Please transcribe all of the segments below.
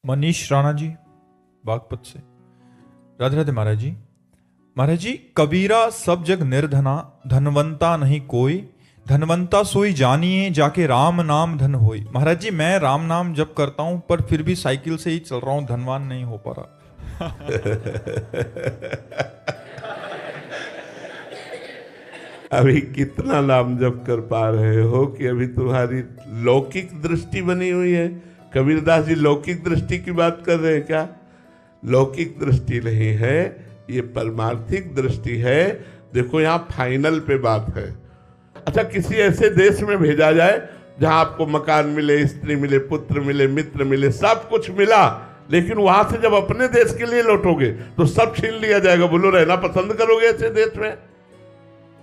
मनीष राणा जी बागपत से। राधे राधे महाराज जी। महाराज जी, कबीरा सब जग निर्धना, धनवंता नहीं कोई, धनवंता सोई जानिए जाके राम नाम धन होई। महाराज जी, मैं राम नाम जप करता हूं पर फिर भी साइकिल से ही चल रहा हूं, धनवान नहीं हो पा रहा। अभी कितना नाम जप कर पा रहे हो कि अभी तुम्हारी लौकिक दृष्टि बनी हुई है। कबीरदास जी लौकिक दृष्टि की बात कर रहे हैं क्या? लौकिक दृष्टि नहीं है, ये परमार्थिक दृष्टि है। देखो यहाँ फाइनल पे बात है। अच्छा, किसी ऐसे देश में भेजा जाए जहां आपको मकान मिले, स्त्री मिले, पुत्र मिले, मित्र मिले, सब कुछ मिला, लेकिन वहां से जब अपने देश के लिए लौटोगे तो सब छीन लिया जाएगा। बोलो, रहना पसंद करोगे ऐसे देश में?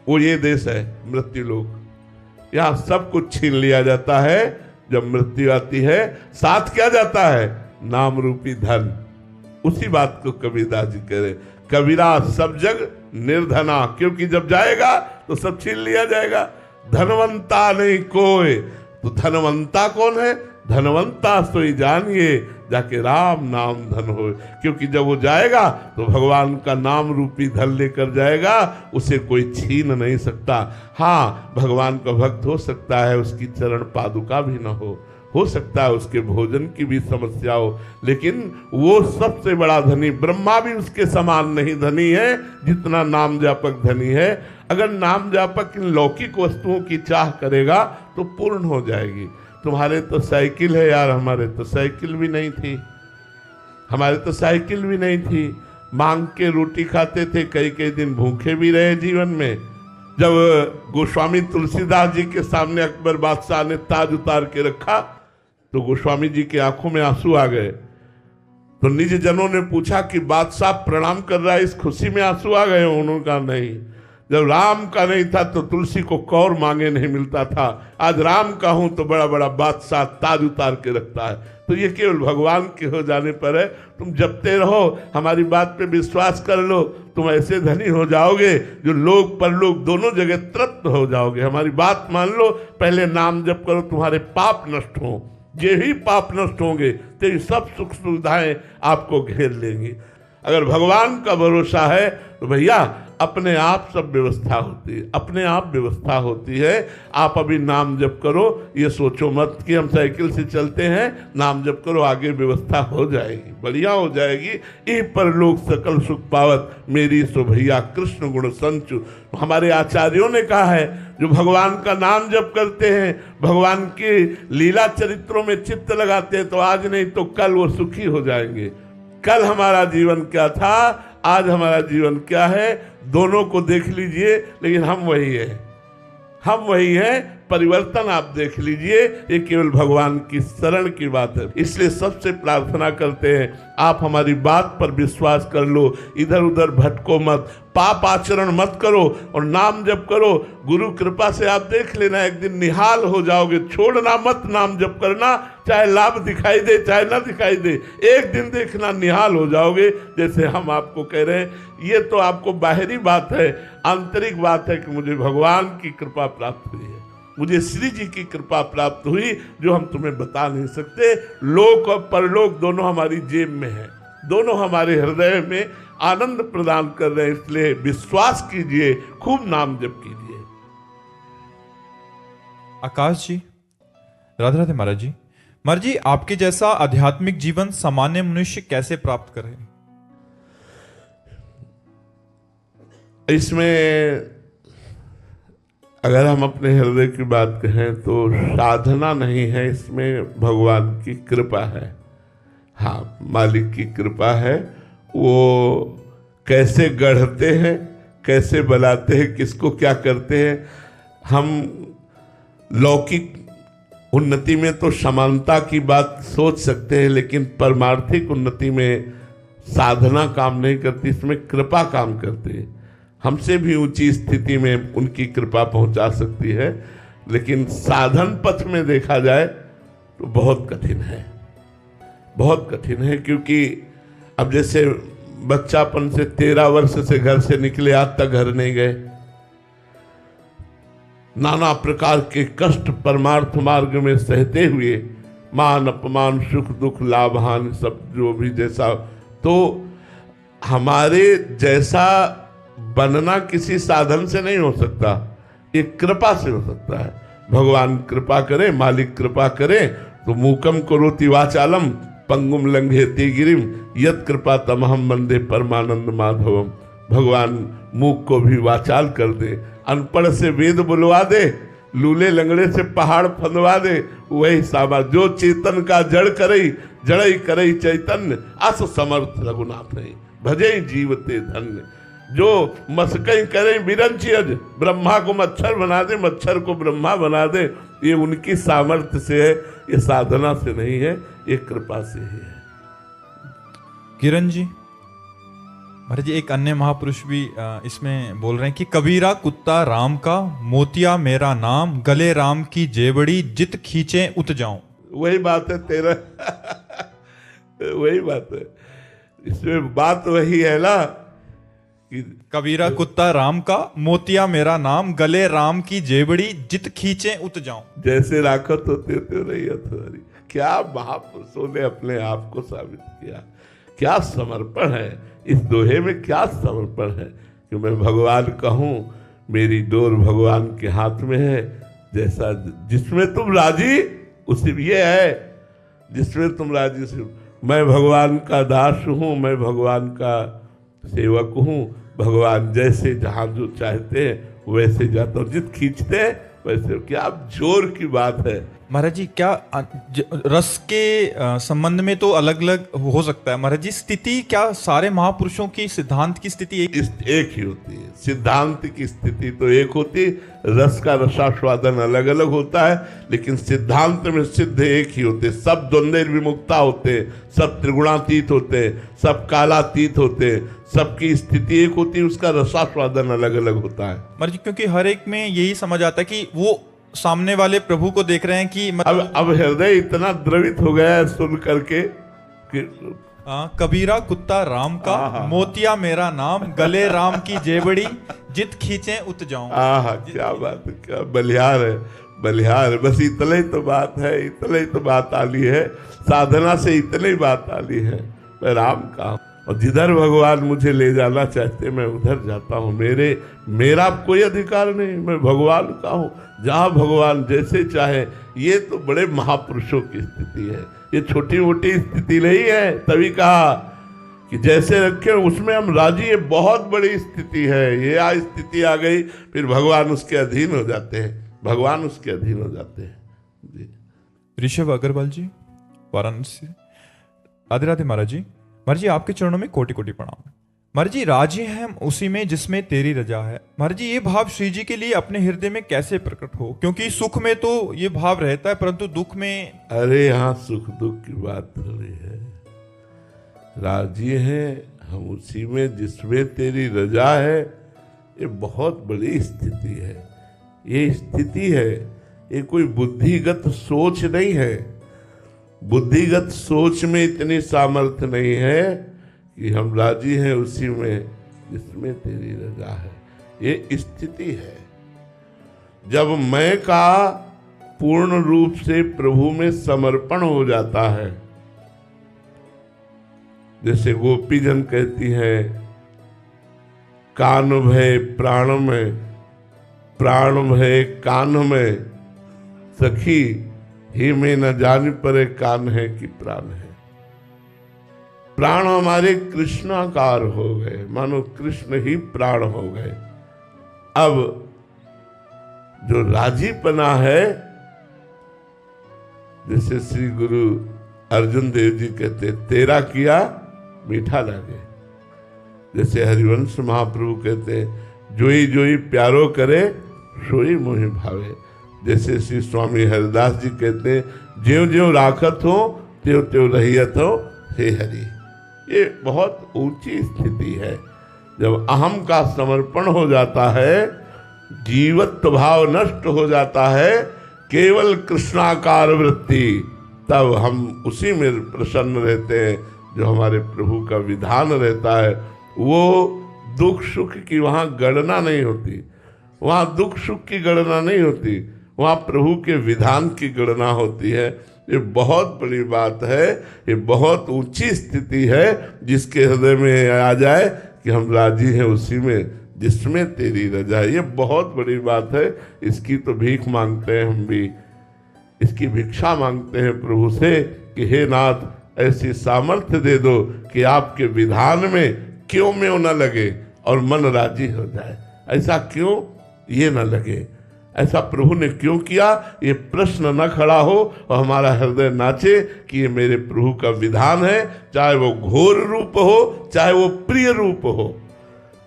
वो ये देश है मृत्यु लोक। यहां सब कुछ छीन लिया जाता है। जब मृत्यु आती है साथ क्या जाता है? नाम रूपी धन। उसी बात को कबीरदास जी कह रहे, कबीरा सब जग निर्धना, क्योंकि जब जाएगा तो सब छीन लिया जाएगा। धनवंता नहीं कोई। तो धनवंता कौन है? धनवंता सोई जानिए जाके राम नाम धन हो। क्योंकि जब वो जाएगा तो भगवान का नाम रूपी धन लेकर जाएगा, उसे कोई छीन नहीं सकता। हाँ, भगवान का भक्त हो सकता है, उसकी चरण पादुका भी न हो सकता है उसके भोजन की भी समस्या हो, लेकिन वो सबसे बड़ा धनी, ब्रह्मा भी उसके समान नहीं धनी है जितना नाम जापक धनी है। अगर नाम जापक इन लौकिक वस्तुओं की चाह करेगा तो पूर्ण हो जाएगी। तुम्हारे तो साइकिल है यार, हमारे तो साइकिल भी नहीं थी। हमारे तो साइकिल भी नहीं थी। मांग के रोटी खाते थे, कई कई दिन भूखे भी रहे जीवन में। जब गोस्वामी तुलसीदास जी के सामने अकबर बादशाह ने ताज उतार के रखा तो गोस्वामी जी की आंखों में आंसू आ गए। तो निज जनों ने पूछा कि बादशाह प्रणाम कर रहा है, इस खुशी में आंसू आ गए? उन्होंने कहा नहीं, जब राम का नहीं था तो तुलसी को कौर मांगे नहीं मिलता था। आज राम का हूं तो बड़ा बड़ा बादशाह ताज उतार के रखता है। तो ये केवल भगवान के हो जाने पर है। तुम जपते रहो, हमारी बात पे विश्वास कर लो, तुम ऐसे धनी हो जाओगे जो लोक परलोक दोनों जगह तृप्त हो जाओगे। हमारी बात मान लो, पहले नाम जप करो, तुम्हारे पाप नष्ट हो। ये ही पाप नष्ट होंगे तो ये सब सुख सुविधाएं आपको घेर लेंगी। अगर भगवान का भरोसा है तो भैया अपने आप सब व्यवस्था होती है, अपने आप व्यवस्था होती है। आप अभी नाम जप करो, ये सोचो मत कि हम साइकिल से चलते हैं। नाम जप करो, आगे व्यवस्था हो जाएगी, बढ़िया हो जाएगी। ई पर लोग सकल सुख पावत, मेरी सो भैया कृष्ण गुण संचु। हमारे आचार्यों ने कहा है, जो भगवान का नाम जप करते हैं, भगवान की लीला चरित्रों में चित्त लगाते हैं, तो आज नहीं तो कल वो सुखी हो जाएंगे। कल हमारा जीवन क्या था, आज हमारा जीवन क्या है, दोनों को देख लीजिए। लेकिन हम वही है, हम वही है। परिवर्तन आप देख लीजिए, ये केवल भगवान की शरण की बात है। इसलिए सबसे प्रार्थना करते हैं, आप हमारी बात पर विश्वास कर लो, इधर उधर भटको मत, पाप आचरण मत करो और नाम जप करो। गुरु कृपा से आप देख लेना, एक दिन निहाल हो जाओगे। छोड़ना मत नाम जप करना, चाहे लाभ दिखाई दे चाहे ना दिखाई दे, एक दिन देखना निहाल हो जाओगे। जैसे हम आपको कह रहे हैं, ये तो आपको बाहरी बात है, आंतरिक बात है कि मुझे भगवान की कृपा प्राप्त हुई है, मुझे श्री जी की कृपा प्राप्त हुई, जो हम तुम्हें बता नहीं सकते। लोक और परलोक दोनों हमारी जेब में है, दोनों हमारे हृदय में आनंद प्रदान कर रहे हैं। इसलिए विश्वास कीजिए, खूब नाम जप कीजिए। आकाश जी, राधे राधे महाराज जी। महाराज जी, आपके जैसा आध्यात्मिक जीवन सामान्य मनुष्य कैसे प्राप्त करे? इसमें अगर हम अपने हृदय की बात कहें तो साधना नहीं है, इसमें भगवान की कृपा है। हाँ, मालिक की कृपा है। वो कैसे गढ़ते हैं, कैसे बनाते हैं, किसको क्या करते हैं। हम लौकिक उन्नति में तो समानता की बात सोच सकते हैं, लेकिन परमार्थिक उन्नति में साधना काम नहीं करती, इसमें कृपा काम करती है। हमसे भी ऊंची स्थिति में उनकी कृपा पहुंचा सकती है, लेकिन साधन पथ में देखा जाए तो बहुत कठिन है, बहुत कठिन है। क्योंकि अब जैसे बच्चापन से 13 वर्ष से घर से निकले, आज तक घर नहीं गए, नाना प्रकार के कष्ट परमार्थ मार्ग में सहते हुए मान अपमान सुख दुख लाभ हानि सब जो भी जैसा, तो हमारे जैसा बनना किसी साधन से नहीं हो सकता, ये कृपा से हो सकता है। भगवान कृपा करे, मालिक कृपा करे तो मूकम करोति वाचालम पंगुम लंघयते गिरिम यत कृपा तमहम वंदे परमानंद माधवम। भगवान मूक को भी वाचाल कर दे, अनपढ़ से वेद बुलवा दे, लूले लंगड़े से पहाड़ फंदवा दे, वही सामा जो चेतन का जड़ करई जड़ई करई चैतन्य अस समर्थ रघुनाथ नहीं भजई जीवते धन्य। जो मस्कई करे बिरंची अज, ब्रह्मा को मच्छर बना दे, मच्छर को ब्रह्मा बना दे, ये उनकी सामर्थ्य से है, ये साधना से नहीं है, ये कृपा से ही है। किरण जी, महाराज जी एक अन्य महापुरुष भी इसमें बोल रहे हैं कि कबीरा कुत्ता राम का, मोतिया मेरा नाम, गले राम की जेबड़ी, जित खींचे उत जाऊं। वही बात है तेरा वही बात है, इसमें बात वही है ना कि कबीरा कुत्ता राम का, मोतिया मेरा नाम, गले राम की जेबड़ी, जित खींचे उत जाऊं। जैसे राखत होते तो रही तुम्हारी। क्या महापुरुषों ने अपने आप को साबित किया, क्या समर्पण है इस दोहे में, क्या समर्पण है कि मैं भगवान कहूं, मेरी डोर भगवान के हाथ में है, जैसा जिसमें तुम राजी उसी ये है, जिसमें तुम राजी उसी। मैं भगवान का दास हूं, मैं भगवान का सेवक हूं, भगवान जैसे जहां जो चाहते हैं वैसे जाता हूं, जित खींचते हैं वैसे। क्या जोर की बात है महाराज जी। क्या रस के संबंध में तो अलग अलग हो सकता है महाराज जी, स्थिति क्या सारे महापुरुषों की सिद्धांत की स्थिति एक ही होती है। सिद्धांत की स्थिति तो एक होती, रस का रसास्वादन अलग अलग होता है, लेकिन सिद्धांत में सिद्ध एक ही होते। सब द्वंद्व विमुक्ता होते, सब त्रिगुणातीत होते, सब कालातीत होते, सबकी स्थिति एक होती, उसका रसास्वादन अलग अलग होता है महाराज जी। क्योंकि हर एक में यही समझ आता है कि वो सामने वाले प्रभु को देख रहे हैं कि अब हृदय इतना द्रवित हो गया है सुन करके कि कबीरा कुत्ता राम का, मोतिया मेरा नाम, गले राम की जेबड़ी, जित खींचे उत जाऊं। क्या बात है, क्या बलिहार है, बलिहार। बस इतना ही तो बात है, इतना ही तो बात आली है, साधना से इतनी ही बात आली है। मैं राम का, और जिधर भगवान मुझे ले जाना चाहते मैं उधर जाता हूँ। मेरा कोई अधिकार नहीं, मैं भगवान का हूँ, जहाँ भगवान जैसे चाहे। ये तो बड़े महापुरुषों की स्थिति है, ये छोटी मोटी स्थिति नहीं है। तभी कहा कि जैसे रखे उसमें हम राजी, ये बहुत बड़ी स्थिति है। ये स्थिति आ गई, फिर भगवान उसके अधीन हो जाते हैं, भगवान उसके अधीन हो जाते हैं जी। ऋषभ अग्रवाल जी, वाराणसी। राधे राधे महाराज जी। महाराज जी आपके चरणों में कोटि कोटि प्रणाम। महाराज जी राजी हैं हम उसी में जिसमें तेरी रजा है। महाराज जी ये भाव श्री जी के लिए अपने हृदय में कैसे प्रकट हो, क्योंकि सुख में तो ये भाव रहता है परंतु दुख में। अरे यहाँ सुख दुख की बात थोड़ी है, राजी हैं हम उसी में जिसमें तेरी रजा है। ये बहुत बड़ी स्थिति है, ये स्थिति है, ये कोई बुद्धिगत सोच नहीं है। बुद्धिगत सोच में इतनी सामर्थ्य नहीं है कि हम राजी हैं उसी में जिसमें तेरी रजा है। ये स्थिति है जब मैं का पूर्ण रूप से प्रभु में समर्पण हो जाता है। जैसे गोपीजन कहती है, कान भय प्राण में, प्राण भय कान में, सखी ही में न जान परे कान है कि प्राण है। प्राण हमारे कृष्णाकार हो गए, मानो कृष्ण ही प्राण हो गए। अब जो राजीपना है, जैसे श्री गुरु अर्जुन देव जी कहते, तेरा किया मीठा लगे। जैसे हरिवंश महाप्रभु कहते, जोई जोई प्यारो करे सोई मोहि भावे। जैसे श्री स्वामी हरिदास जी कहते, ज्यों ज्यों राखत हो त्यों त्यों रहियत हो हे हरि। ये बहुत ऊंची स्थिति है। जब अहम का समर्पण हो जाता है, जीवत्व भाव नष्ट हो जाता है, केवल कृष्णाकार वृत्ति, तब हम उसी में प्रसन्न रहते हैं जो हमारे प्रभु का विधान रहता है। वो दुख सुख की वहाँ गणना नहीं होती, वहाँ दुख सुख की गणना नहीं होती, वहाँ प्रभु के विधान की गणना होती है। ये बहुत बड़ी बात है, ये बहुत ऊंची स्थिति है जिसके हृदय में आ जाए कि हम राजी हैं उसी में जिसमें तेरी रजा है। ये बहुत बड़ी बात है। इसकी तो भीख मांगते हैं हम भी, इसकी भिक्षा मांगते हैं प्रभु से कि हे नाथ ऐसी सामर्थ्य दे दो कि आपके विधान में क्यों में न लगे और मन राजी हो जाए। ऐसा क्यों ये न लगे, ऐसा प्रभु ने क्यों किया, ये प्रश्न न खड़ा हो और हमारा हृदय नाचे कि ये मेरे प्रभु का विधान है, चाहे वो घोर रूप हो चाहे वो प्रिय रूप हो,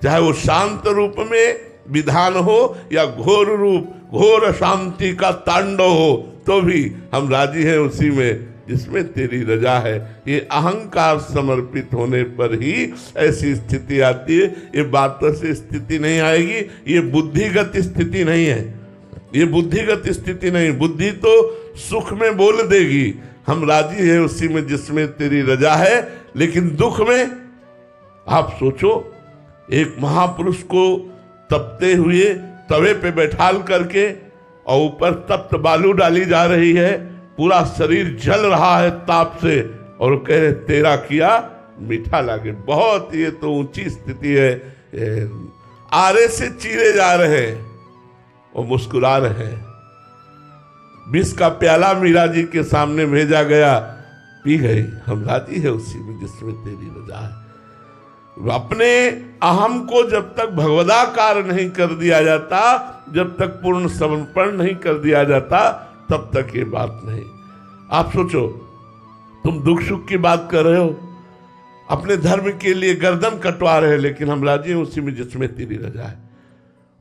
चाहे वो शांत रूप में विधान हो या घोर रूप, घोर शांति का तांडव हो, तो भी हम राजी हैं उसी में जिसमें तेरी रजा है। ये अहंकार समर्पित होने पर ही ऐसी स्थिति आती है। ये बातों से स्थिति नहीं आएगी, ये बुद्धिगत स्थिति नहीं है, ये बुद्धिगत स्थिति नहीं। बुद्धि तो सुख में बोल देगी हम राजी हैं उसी में जिसमें तेरी रजा है, लेकिन दुख में आप सोचो, एक महापुरुष को तपते हुए तवे पे बैठाल करके और ऊपर तप्त बालू डाली जा रही है, पूरा शरीर जल रहा है ताप से, और कहे तेरा किया मीठा लागे। बहुत ये तो ऊंची स्थिति है। आरे से चीरे जा रहे हैं और मुस्कुरा रहे हैं। विष का प्याला मीरा जी के सामने भेजा गया, पी गई। हम राजी है उसी में जिसमें तेरी रजा है। अपने अहम को जब तक भगवदाकार नहीं कर दिया जाता, जब तक पूर्ण समर्पण नहीं कर दिया जाता, तब तक ये बात नहीं। आप सोचो, तुम दुख सुख की बात कर रहे हो, अपने धर्म के लिए गर्दन कटवा रहे हैं, लेकिन हम राजी हैं उसी में जिसमें तेरी रजा है।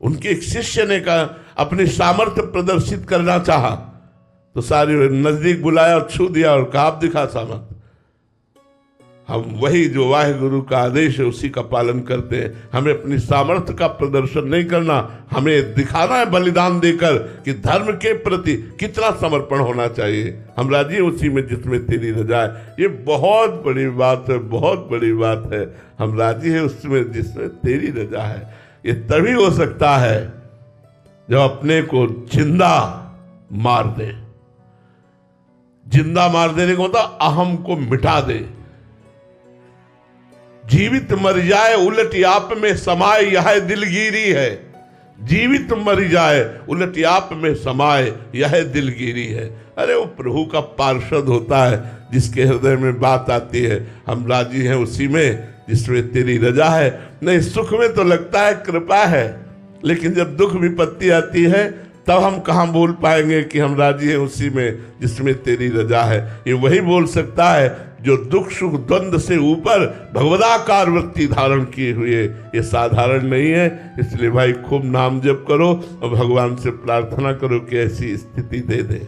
उनके एक शिष्य ने कहा, अपनी सामर्थ्य प्रदर्शित करना चाहा तो सारे नजदीक बुलाया और छू दिया और कहा आप दिखा सामर्थ्य। हम वही जो वाहेगुरु का आदेश है उसी का पालन करते हैं। हमें अपनी सामर्थ्य का प्रदर्शन नहीं करना, हमें दिखाना है बलिदान देकर कि धर्म के प्रति कितना समर्पण होना चाहिए। हम राजी हैं उसी में जिसमें तेरी रजा है। ये बहुत बड़ी बात है, बहुत बड़ी बात है। हम राजी हैं उसमें जिसमें तेरी रजा है। ये तभी हो सकता है जब अपने को जिंदा मार दे। जिंदा मार देने को मतलब अहम को मिटा दे। जीवित मर जाए उलट आप में समाए यह दिलगिरी है। जीवित मर जाए उलट आप में समाए यह दिलगिरी है। अरे वो प्रभु का पार्षद होता है जिसके हृदय में बात आती है। हम राजी हैं उसी में जिसमें तेरी रजा है। नहीं, सुख में तो लगता है कृपा है, लेकिन जब दुख विपत्ति आती है तब हम कहाँ बोल पाएंगे कि हम राजी हैं उसी में जिसमें तेरी रजा है। ये वही बोल सकता है जो दुख सुख द्वंद्व से ऊपर भगवदाकार वृत्ति धारण किए हुए। ये साधारण नहीं है। इसलिए भाई खूब नाम जप करो और भगवान से प्रार्थना करो कि ऐसी स्थिति दे दे।